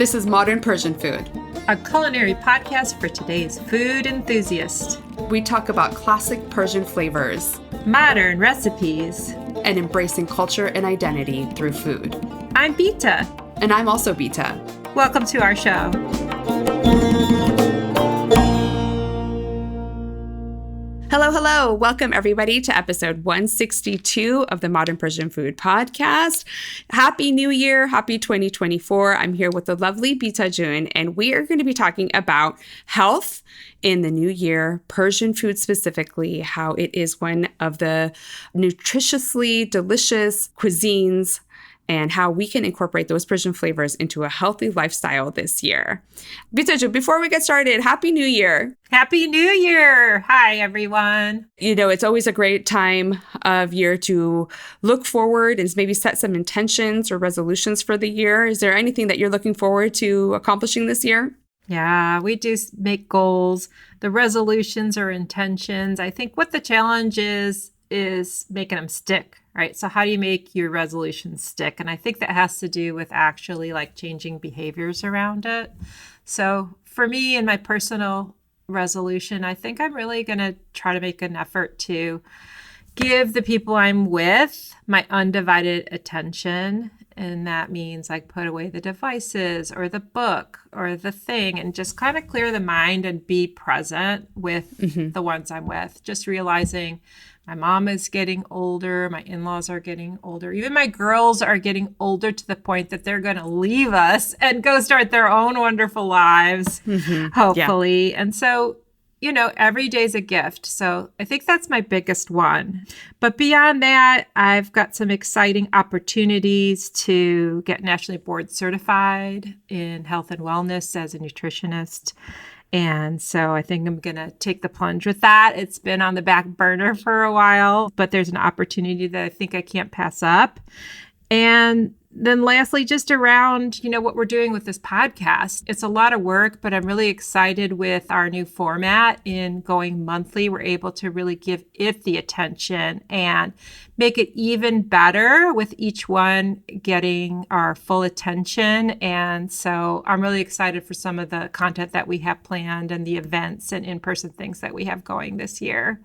This is Modern Persian Food, a culinary podcast for today's food enthusiast. We talk about classic Persian flavors, modern recipes, and embracing culture and identity through food. I'm Bita. And I'm also Bita. Welcome to our show. Hello. Welcome everybody to episode 162 of the Modern Persian Food Podcast. Happy New Year. Happy 2024. I'm here with the lovely Bita Jun, and we are going to be talking about health in the new year, Persian food specifically, how it is one of the nutritiously delicious cuisines, and how we can incorporate those Persian flavors into a healthy lifestyle this year. Bita, before we get started, Happy New Year. Happy New Year. Hi, everyone. You know, it's always a great time of year to look forward and maybe set some intentions or resolutions for the year. Is there anything that you're looking forward to accomplishing this year? Yeah, we do make goals, the resolutions or intentions. I think what the challenge is making them stick, right? So how do you make your resolutions stick? And I think that has to do with actually like changing behaviors around it. So for me and my personal resolution, I think I'm really going to try to make an effort to give the people I'm with my undivided attention. And that means like put away the devices or the book or the thing and just kind of clear the mind and be present with the ones I'm with. Just realizing my mom is getting older. My in-laws are getting older. Even my girls are getting older to the point that they're going to leave us and go start their own wonderful lives, hopefully. Yeah. And so, you know, every day's a gift. So I think that's my biggest one. But beyond that, I've got some exciting opportunities to get nationally board certified in health and wellness as a nutritionist. And so I think I'm going to take the plunge with that. It's been on the back burner for a while, but there's an opportunity that I think I can't pass up. And then lastly, just around, you know, what we're doing with this podcast. It's a lot of work, but I'm really excited with our new format in going monthly. We're able to really give it the attention and make it even better with each one getting our full attention. And so I'm really excited for some of the content that we have planned and the events and in-person things that we have going this year.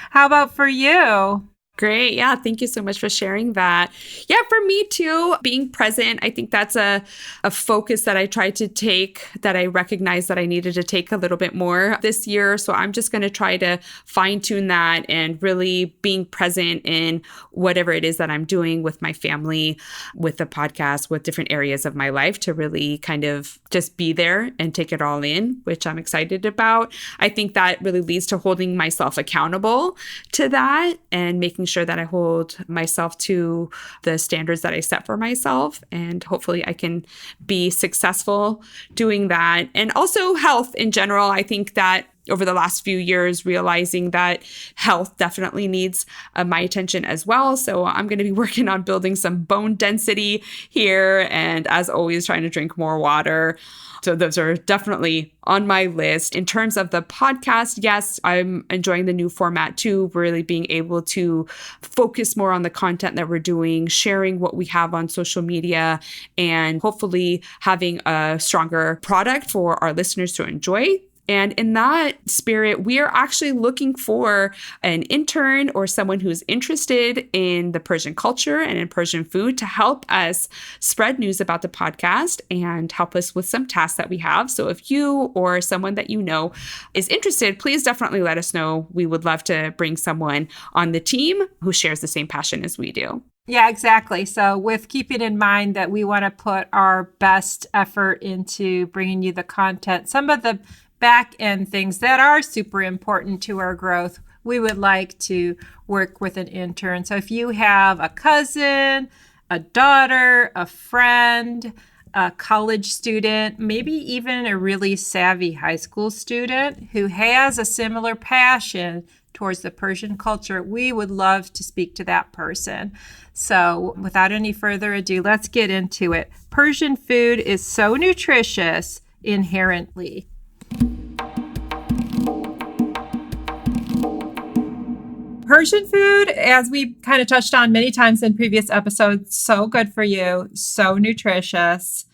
How about for you? Great. Yeah. Thank you so much for sharing that. Yeah, for me too, being present, I think that's a focus that I tried to take, that I recognized that I needed to take a little bit more this year. So I'm just going to try to fine tune that and really being present in whatever it is that I'm doing with my family, with the podcast, with different areas of my life to really kind of just be there and take it all in, which I'm excited about. I think that really leads to holding myself accountable to that and making sure that I hold myself to the standards that I set for myself. And hopefully I can be successful doing that. And also health in general. I think that over the last few years, realizing that health definitely needs my attention as well. So I'm going to be working on building some bone density here. And as always, trying to drink more water. So those are definitely on my list. In terms of the podcast, yes, I'm enjoying the new format too, really being able to focus more on the content that we're doing, sharing what we have on social media, and hopefully having a stronger product for our listeners to enjoy. And in that spirit, we are actually looking for an intern or someone who's interested in the Persian culture and in Persian food to help us spread news about the podcast and help us with some tasks that we have. So if you or someone that you know is interested, please definitely let us know. We would love to bring someone on the team who shares the same passion as we do. Yeah, exactly. So with keeping in mind that we want to put our best effort into bringing you the content, some of the back end things that are super important to our growth, we would like to work with an intern. So if you have a cousin, a daughter, a friend, a college student, maybe even a really savvy high school student who has a similar passion towards the Persian culture, we would love to speak to that person. So without any further ado, let's get into it. Persian food is so nutritious inherently. Persian food, as we kind of touched on many times in previous episodes, so good for you, so nutritious.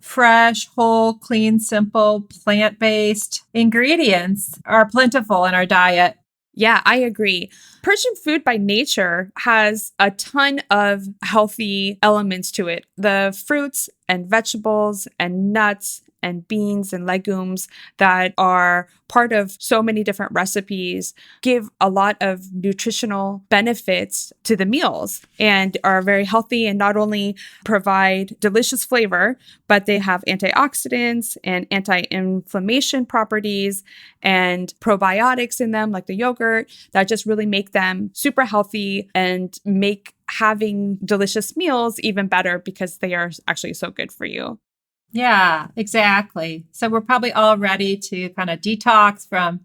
Fresh, whole, clean, simple, plant-based ingredients are plentiful in our diet. Yeah, I agree. Persian food by nature has a ton of healthy elements to it. The fruits and vegetables and nuts and beans and legumes that are part of so many different recipes give a lot of nutritional benefits to the meals and are very healthy and not only provide delicious flavor, but they have antioxidants and anti-inflammation properties and probiotics in them, like the yogurt, that just really make them super healthy and make having delicious meals even better because they are actually so good for you. Yeah, exactly. So we're probably all ready to kind of detox from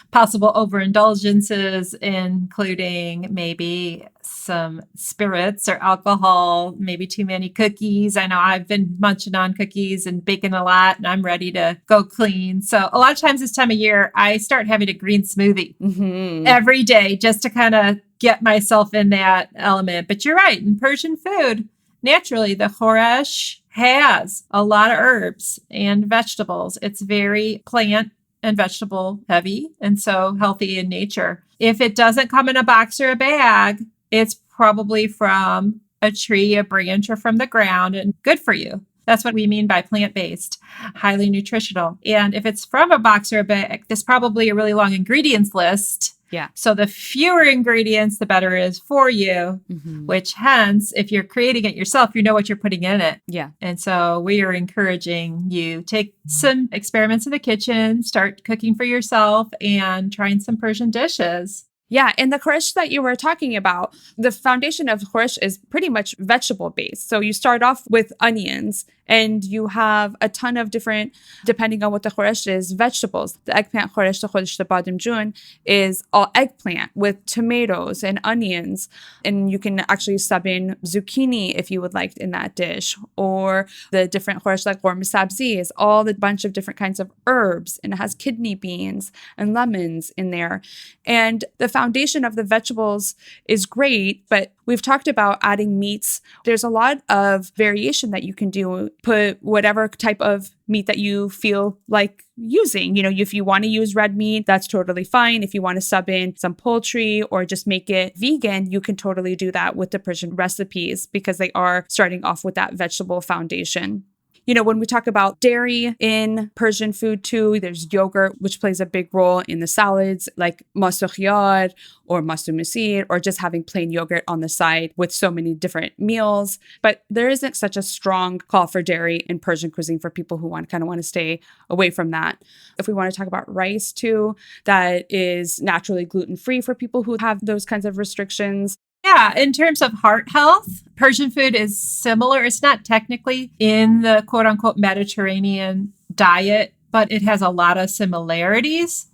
possible overindulgences, including maybe some spirits or alcohol, maybe too many cookies. I know I've been munching on cookies and baking a lot, and I'm ready to go clean. So a lot of times this time of year, I start having a green smoothie every day just to kind of get myself in that element. But you're right. In Persian food, naturally, the khoresh has a lot of herbs and vegetables. It's very plant and vegetable heavy and so healthy in nature. If it doesn't come in a box or a bag, it's probably from a tree, a branch, or from the ground and good for you. That's what we mean by plant-based, highly nutritional. And if it's from a box or a bag, there's probably a really long ingredients list. Yeah. So the fewer ingredients, the better it is for you, which hence, if you're creating it yourself, you know what you're putting in it. Yeah. And so we are encouraging you take some experiments in the kitchen, start cooking for yourself and trying some Persian dishes. Yeah, and the khoresh that you were talking about, the foundation of khoresh is pretty much vegetable based. So you start off with onions and you have a ton of different, depending on what the khoresh is, vegetables. The eggplant khoresh, the khoresh the badamjun, is all eggplant with tomatoes and onions. And you can actually sub in zucchini if you would like in that dish. Or the different khoresh like sabzi is all the bunch of different kinds of herbs. And it has kidney beans and lemons in there. And the foundation of the vegetables is great, but we've talked about adding meats. There's a lot of variation that you can do. Put whatever type of meat that you feel like using. You know, if you want to use red meat, that's totally fine. If you want to sub in some poultry or just make it vegan, you can totally do that with the Persian recipes because they are starting off with that vegetable foundation. You know, when we talk about dairy in Persian food too, there's yogurt, which plays a big role in the salads like masto khiyar or masto misir, or just having plain yogurt on the side with so many different meals. But there isn't such a strong call for dairy in Persian cuisine for people who want to stay away from that. If we want to talk about rice too, that is naturally gluten-free for people who have those kinds of restrictions. Yeah, in terms of heart health, Persian food is similar. It's not technically in the quote unquote Mediterranean diet, but it has a lot of similarities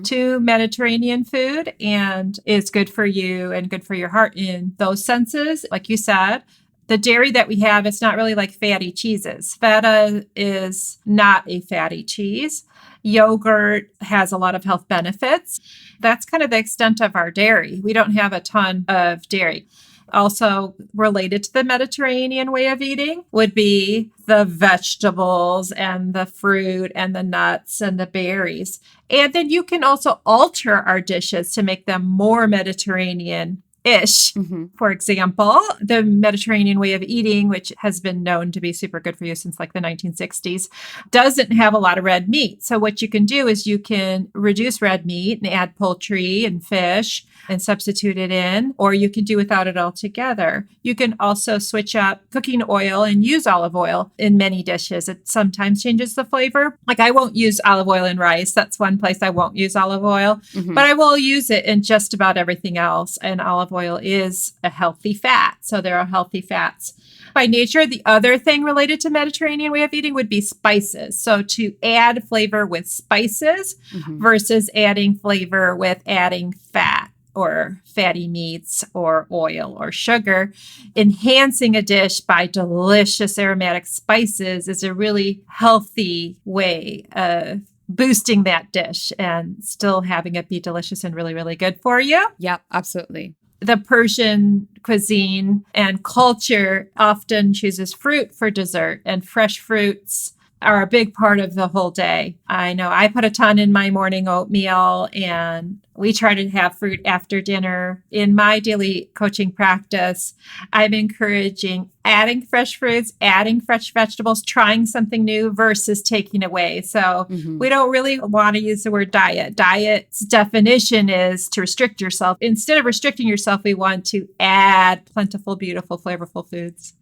to Mediterranean food and is good for you and good for your heart in those senses. Like you said, the dairy that we have, it's not really like fatty cheeses. Feta is not a fatty cheese. Yogurt has a lot of health benefits. That's kind of the extent of our dairy. We don't have a ton of dairy. Also related to the Mediterranean way of eating would be the vegetables and the fruit and the nuts and the berries. And then you can also alter our dishes to make them more Mediterranean ish. For example, the Mediterranean way of eating, which has been known to be super good for you since like the 1960s, doesn't have a lot of red meat. So what you can do is you can reduce red meat and add poultry and fish and substitute it in, or you can do without it altogether. You can also switch up cooking oil and use olive oil in many dishes. It sometimes changes the flavor. Like I won't use olive oil in rice. That's one place I won't use olive oil, but I will use it in just about everything else. And olive oil is a healthy fat. So there are healthy fats. By nature, the other thing related to Mediterranean way of eating would be spices. So to add flavor with spices versus adding flavor with adding fat or fatty meats or oil or sugar, enhancing a dish by delicious aromatic spices is a really healthy way of boosting that dish and still having it be delicious and really, really good for you. Yep, absolutely. The Persian cuisine and culture often chooses fruit for dessert, and fresh fruits are a big part of the whole day. I know I put a ton in my morning oatmeal, and we try to have fruit after dinner. In my daily coaching practice, I'm encouraging adding fresh fruits, adding fresh vegetables, trying something new versus taking away. So we don't really want to use the word diet. Diet's definition is to restrict yourself. Instead of restricting yourself, we want to add plentiful, beautiful, flavorful foods.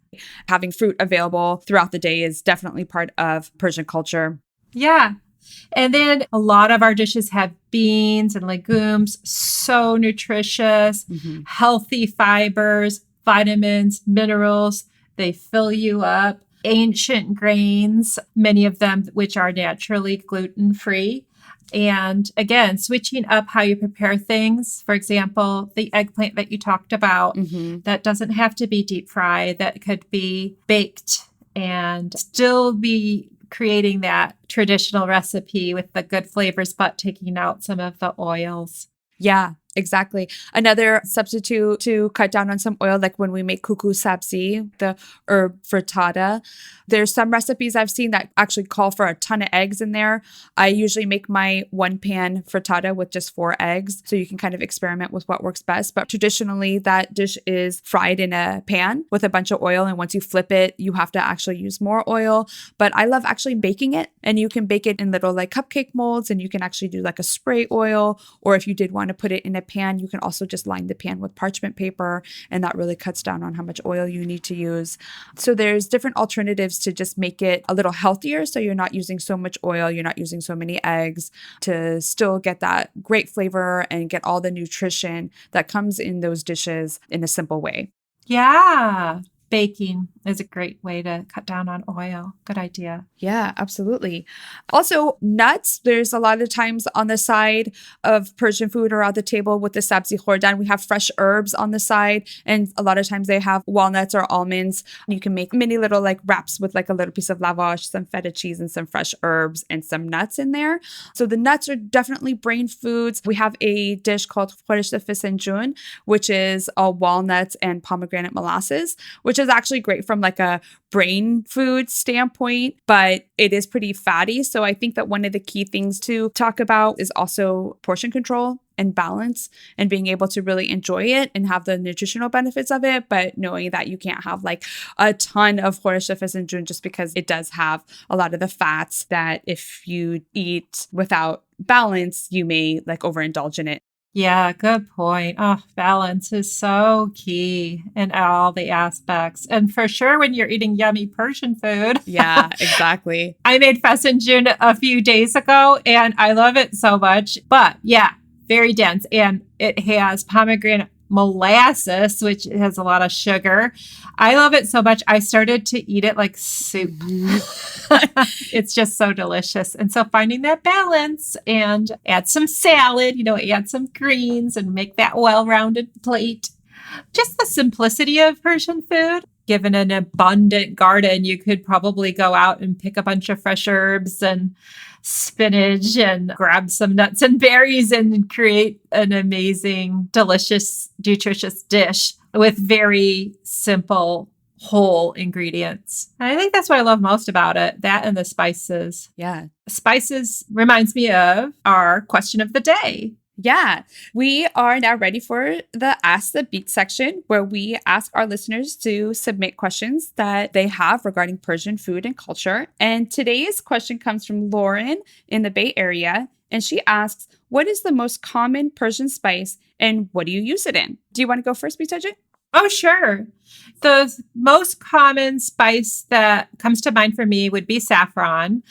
Having fruit available throughout the day is definitely part of Persian culture. Yeah. And then a lot of our dishes have beans and legumes, so nutritious, healthy fibers, vitamins, minerals. They fill you up. Ancient grains, many of them which are naturally gluten-free. And again, switching up how you prepare things. For example, the eggplant that you talked about, that doesn't have to be deep fried, that could be baked and still be creating that traditional recipe with the good flavors, but taking out some of the oils. Yeah, exactly. Another substitute to cut down on some oil, like when we make kuku sabzi, the herb frittata, there's some recipes I've seen that actually call for a ton of eggs in there. I usually make my one pan frittata with just 4 eggs. So you can kind of experiment with what works best. But traditionally, that dish is fried in a pan with a bunch of oil. And once you flip it, you have to actually use more oil. But I love actually baking it. And you can bake it in little like cupcake molds, and you can actually do like a spray oil. Or if you did want to put it in a pan, you can also just line the pan with parchment paper. And that really cuts down on how much oil you need to use. So there's different alternatives to just make it a little healthier. So you're not using so much oil, you're not using so many eggs, to still get that great flavor and get all the nutrition that comes in those dishes in a simple way. Yeah. Baking is a great way to cut down on oil. Good idea. Yeah, absolutely. Also, nuts. There's a lot of times on the side of Persian food or at the table with the sabzi khordan, we have fresh herbs on the side. And a lot of times they have walnuts or almonds. You can make mini little like wraps with like a little piece of lavash, some feta cheese, and some fresh herbs and some nuts in there. So the nuts are definitely brain foods. We have a dish called khoresh, which is all walnuts and pomegranate molasses, which is actually great from like a brain food standpoint, but it is pretty fatty. So I think that one of the key things to talk about is also portion control and balance, and being able to really enjoy it and have the nutritional benefits of it, but knowing that you can't have like a ton of khoresh just because it does have a lot of the fats that if you eat without balance, you may like overindulge in it. Yeah, good point. Oh, balance is so key in all the aspects. And for sure, when you're eating yummy Persian food. Yeah, exactly. I made fasinjun a few days ago and I love it so much. But yeah, very dense. And it has pomegranate molasses, which has a lot of sugar. I love it so much. I started to eat it like soup. It's just so delicious. And so finding that balance and add some salad, add some greens and make that well-rounded plate. Just the simplicity of Persian food. Given an abundant garden, you could probably go out and pick a bunch of fresh herbs and spinach and grab some nuts and berries and create an amazing, delicious, nutritious dish with very simple, whole ingredients. And I think that's what I love most about it, that and the spices. Yeah. Spices reminds me of our question of the day. Yeah, we are now ready for the Ask the Beat section, where we ask our listeners to submit questions that they have regarding Persian food and culture. And today's question comes from Lauren in the Bay Area. And she asks, what is the most common Persian spice and what do you use it in? Do you want to go first, Bita? Oh, sure. The most common spice that comes to mind for me would be saffron.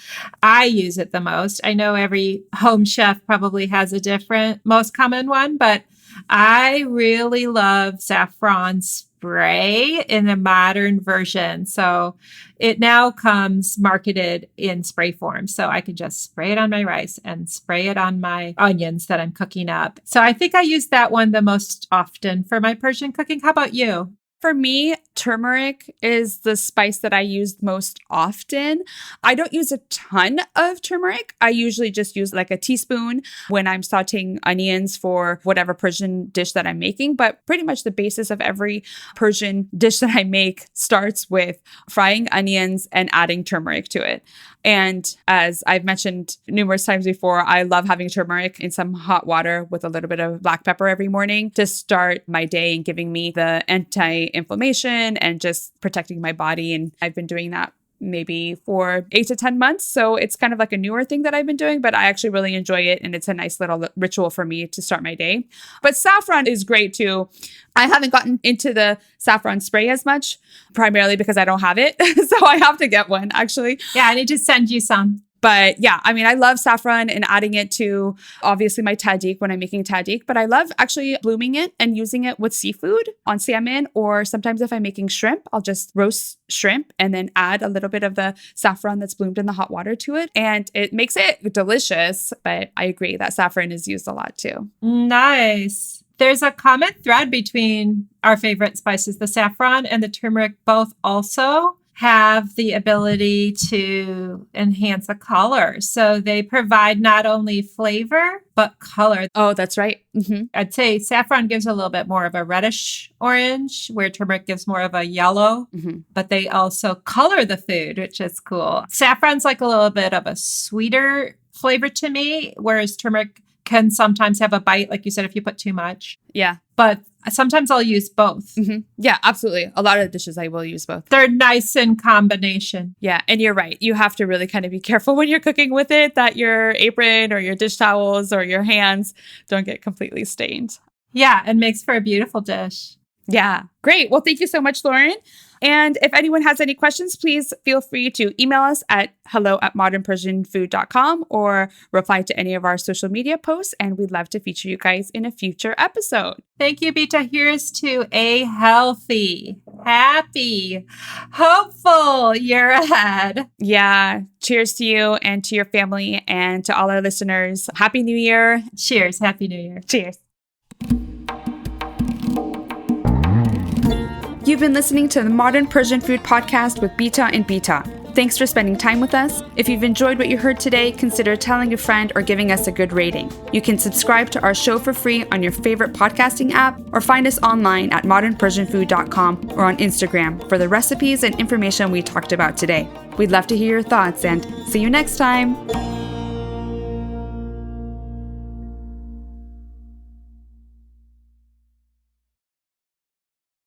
I use it the most. I know every home chef probably has a different most common one, but I really love saffron spray in the modern version. So it now comes marketed in spray form. So I can just spray it on my rice and spray it on my onions that I'm cooking up. So I think I use that one the most often for my Persian cooking. How about you? For me, turmeric is the spice that I use most often. I don't use a ton of turmeric. I usually just use like a teaspoon when I'm sauteing onions for whatever Persian dish that I'm making. But pretty much the basis of every Persian dish that I make starts with frying onions and adding turmeric to it. And as I've mentioned numerous times before, I love having turmeric in some hot water with a little bit of black pepper every morning to start my day and giving me the anti-inflammation and just protecting my body. And I've been doing that maybe for 8 to 10 months. So it's kind of like a newer thing that I've been doing, but I actually really enjoy it. And it's a nice little ritual for me to start my day. But saffron is great too. I haven't gotten into the saffron spray as much, primarily because I don't have it. So I have to get one actually. Yeah, I need to send you some. But yeah, I mean, I love saffron and adding it to obviously my tahdig when I'm making tahdig, but I love actually blooming it and using it with seafood on salmon, or sometimes if I'm making shrimp, I'll just roast shrimp and then add a little bit of the saffron that's bloomed in the hot water to it. And it makes it delicious, but I agree that saffron is used a lot too. Nice. There's a common thread between our favorite spices, the saffron and the turmeric, both also have the ability to enhance a color. So they provide not only flavor, but color. Oh, that's right. I'd say saffron gives a little bit more of a reddish orange, where turmeric gives more of a yellow, but they also color the food, which is cool. Saffron's like a little bit of a sweeter flavor to me, whereas turmeric can sometimes have a bite, like you said, if you put too much. Yeah. But sometimes I'll use both. Yeah, absolutely. A lot of dishes I will use both. They're nice in combination. Yeah. And you're right. You have to really kind of be careful when you're cooking with it that your apron or your dish towels or your hands don't get completely stained. Yeah. It makes for a beautiful dish. Yeah. Great. Well, thank you so much, Lauren. And if anyone has any questions, please feel free to email us at hello@modernpersianfood.com or reply to any of our social media posts. And we'd love to feature you guys in a future episode. Thank you, Bita. Here's to a healthy, happy, hopeful year ahead. Yeah. Cheers to you and to your family and to all our listeners. Happy New Year. Cheers. Happy New Year. Cheers. You've been listening to the Modern Persian Food Podcast with Bita and Bita. Thanks for spending time with us. If you've enjoyed what you heard today, consider telling a friend or giving us a good rating. You can subscribe to our show for free on your favorite podcasting app or find us online at modernpersianfood.com or on Instagram for the recipes and information we talked about today. We'd love to hear your thoughts and see you next time.